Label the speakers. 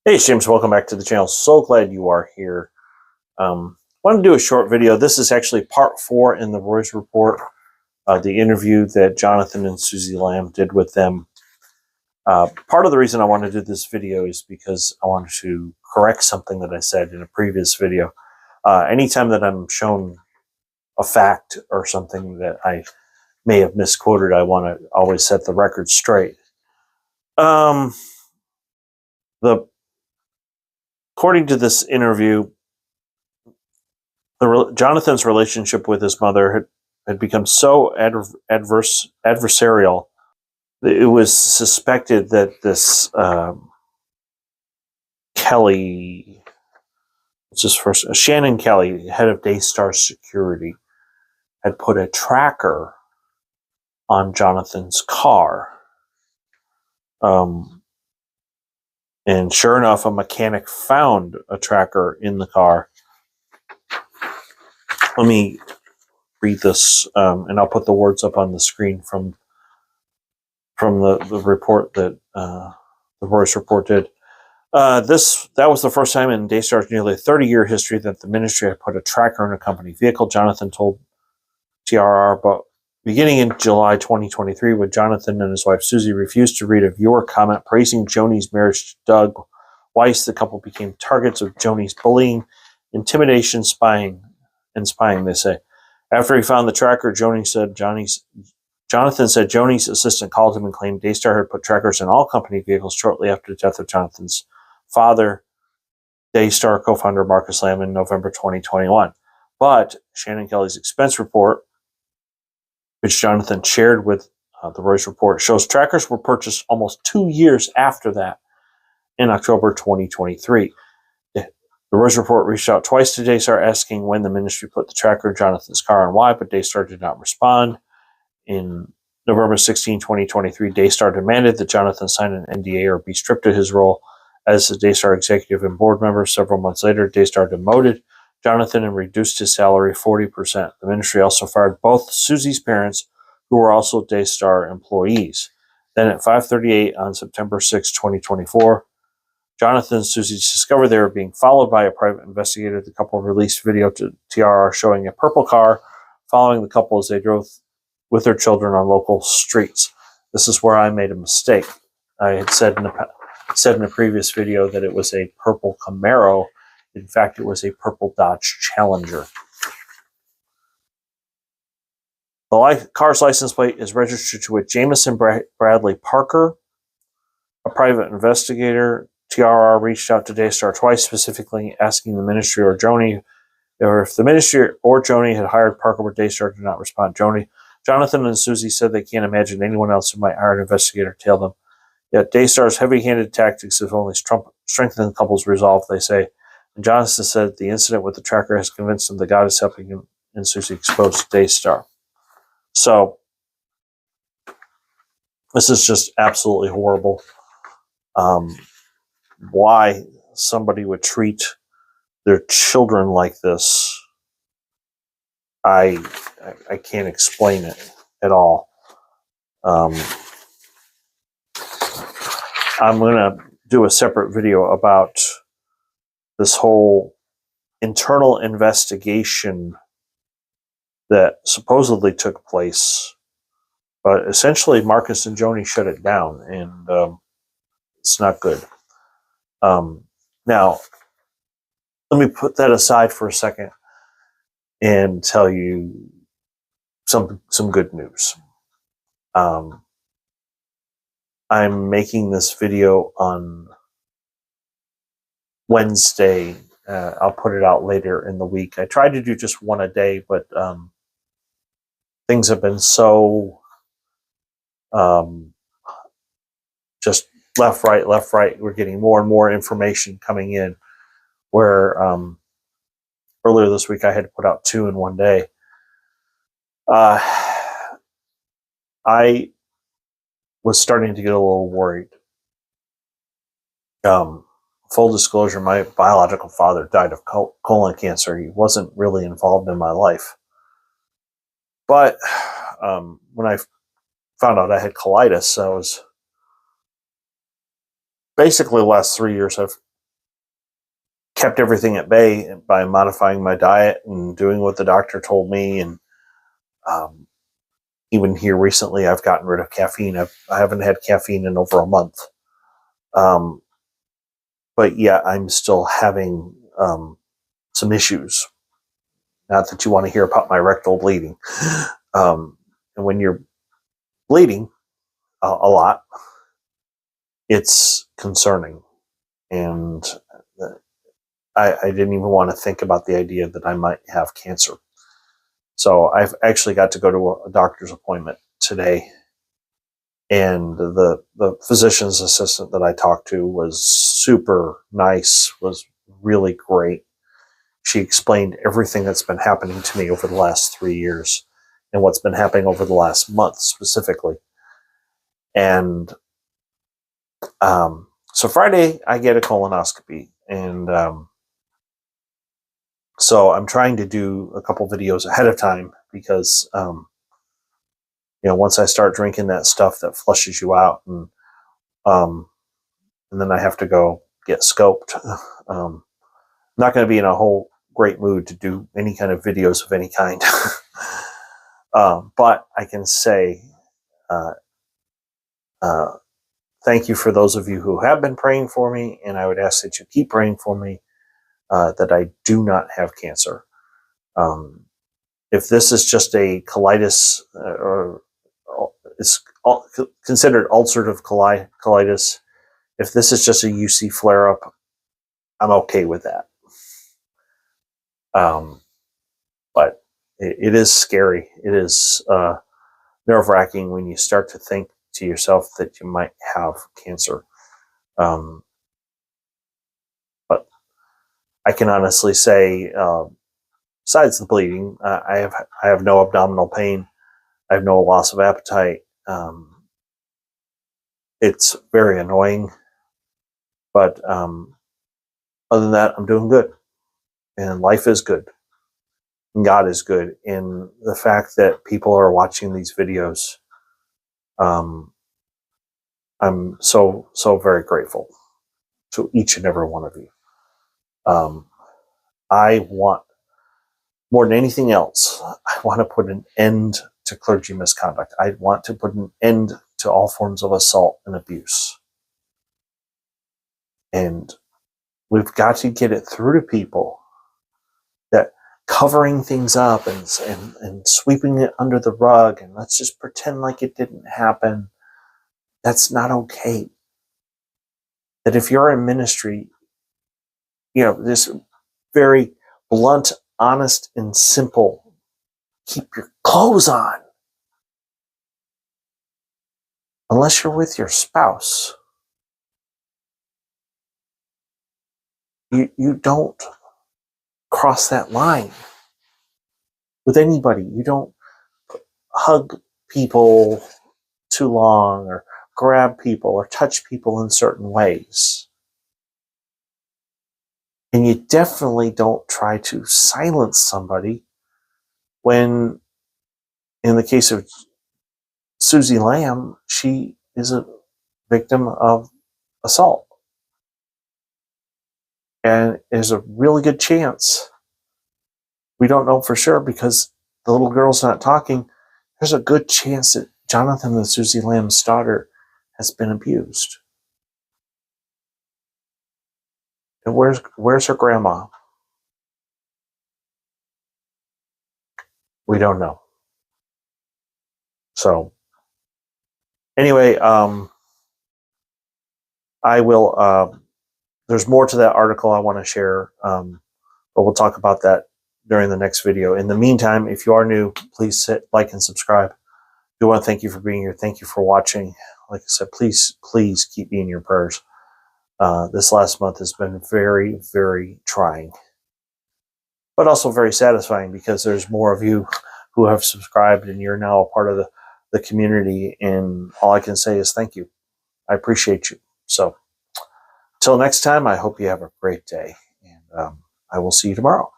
Speaker 1: Hey, James, welcome back to the channel. So glad you are here. Want to do a short video. This is actually part 4 in the Roy's Report, the interview that Jonathan and Susie Lamb did with them. Part of the reason I want to do this video is because I wanted to correct something that I said in a previous video. Anytime that I'm shown a fact or something that I may have misquoted, I want to always set the record straight. According to this interview, Jonathan's relationship with his mother had become so adversarial that it was suspected that this Kelly, Shannon Kelly, head of Daystar Security, had put a tracker on Jonathan's car. And sure enough, a mechanic found a tracker in the car. Let me read this, and I'll put the words up on the screen from the report that the Royce Report did. That was the first time in Daystar's nearly 30-year history that the ministry had put a tracker in a company vehicle, Jonathan told TRR. But beginning in July 2023, when Jonathan and his wife Susie refused to read a viewer comment praising Joni's marriage to Doug Weiss, the couple became targets of Joni's bullying, intimidation, spying, they say. After he found the tracker, Jonathan said Joni's assistant called him and claimed Daystar had put trackers in all company vehicles shortly after the death of Jonathan's father, Daystar co-founder Marcus Lamb, in November 2021. But Shannon Kelly's expense report, which Jonathan shared with the Royce Report, shows trackers were purchased almost 2 years after that, in October 2023. The Royce Report reached out twice to Daystar asking when the ministry put the tracker in Jonathan's car and why, but Daystar did not respond. In November 16, 2023, Daystar demanded that Jonathan sign an NDA or be stripped of his role as the Daystar executive and board member. Several months later, Daystar demoted Jonathan and reduced his salary 40%. The ministry also fired both Susie's parents, who were also Daystar employees. Then at 5:38 on September 6, 2024, Jonathan and Susie discovered they were being followed by a private investigator. The couple released video to TRR showing a purple car following the couple as they drove with their children on local streets. This is where I made a mistake. I had said in a previous video that it was a purple Camaro. In fact, it was a purple Dodge Challenger. The car's license plate is registered to a Jameson Bradley Parker. A private investigator, TRR, reached out to Daystar twice, specifically asking the ministry or Joni, or if the ministry or Joni had hired Parker, but Daystar did not respond. Jonathan and Susie said they can't imagine anyone else who might hire an investigator to tail them. Yet Daystar's heavy-handed tactics have only strengthened the couple's resolve, they say. And Jonathan said the incident with the tracker has convinced him that God is helping him, and Susie exposed Daystar. So, this is just absolutely horrible. Why somebody would treat their children like this, I can't explain it at all. I'm going to do a separate video about this whole internal investigation that supposedly took place, but essentially Marcus and Joni shut it down, and it's not good. Now, let me put that aside for a second and tell you some good news. I'm making this video on Wednesday. I'll put it out later in the week. I tried to do just one a day, but things have been so just left, right. We're getting more and more information coming in, where earlier this week I had to put out 2 in one day. I was starting to get a little worried. Full disclosure, my biological father died of colon cancer. He wasn't really involved in my life. But when I found out I had colitis, I was basically the last 3 years I've kept everything at bay by modifying my diet and doing what the doctor told me. And even here recently, I've gotten rid of caffeine. I haven't had caffeine in over a month. But yeah, I'm still having some issues. Not that you want to hear about my rectal bleeding. And when you're bleeding a lot, it's concerning. And I didn't even want to think about the idea that I might have cancer. So I've actually got to go to a doctor's appointment today. And the physician's assistant that I talked to was super nice, was really great. She explained everything that's been happening to me over the last 3 years and what's been happening over the last month specifically. And so Friday, I get a colonoscopy. And so I'm trying to do a couple videos ahead of time because, once I start drinking that stuff that flushes you out, and then I have to go get scoped. I'm not going to be in a whole great mood to do any kind of videos of any kind. But I can say thank you for those of you who have been praying for me, and I would ask that you keep praying for me that I do not have cancer. If this is just a colitis, or it's considered ulcerative colitis, if this is just a UC flare-up, I'm okay with that. But it is scary. It is nerve-wracking when you start to think to yourself that you might have cancer. But I can honestly say, besides the bleeding, I have no abdominal pain. I have no loss of appetite. It's very annoying, but other than that, I'm doing good, and life is good, and God is good. And the fact that people are watching these videos, I'm so very grateful to each and every one of you. I want, more than anything else, I want to put an end to clergy misconduct. I want to put an end to all forms of assault and abuse. And we've got to get it through to people that covering things up and sweeping it under the rug and let's just pretend like it didn't happen, that's not okay. That if you're in ministry, this very blunt, honest, and simple, keep your clothes on. Unless you're with your spouse, you don't cross that line with anybody. You don't hug people too long or grab people or touch people in certain ways. And you definitely don't try to silence somebody when, in the case of Susie Lamb, she is a victim of assault. And there's a really good chance, we don't know for sure because the little girl's not talking, there's a good chance that Jonathan and Susie Lamb's daughter has been abused. And where's her grandma? We don't know. So anyway, I will, there's more to that article I want to share, but we'll talk about that during the next video. In the meantime, if you are new, please hit like and subscribe. I do want to thank you for being here. Thank you for watching. Like I said, please keep me in your prayers. This last month has been very, very trying, but also very satisfying because there's more of you who have subscribed and you're now a part of the community. And all I can say is thank you. I appreciate you. So until next time, I hope you have a great day, and I will see you tomorrow.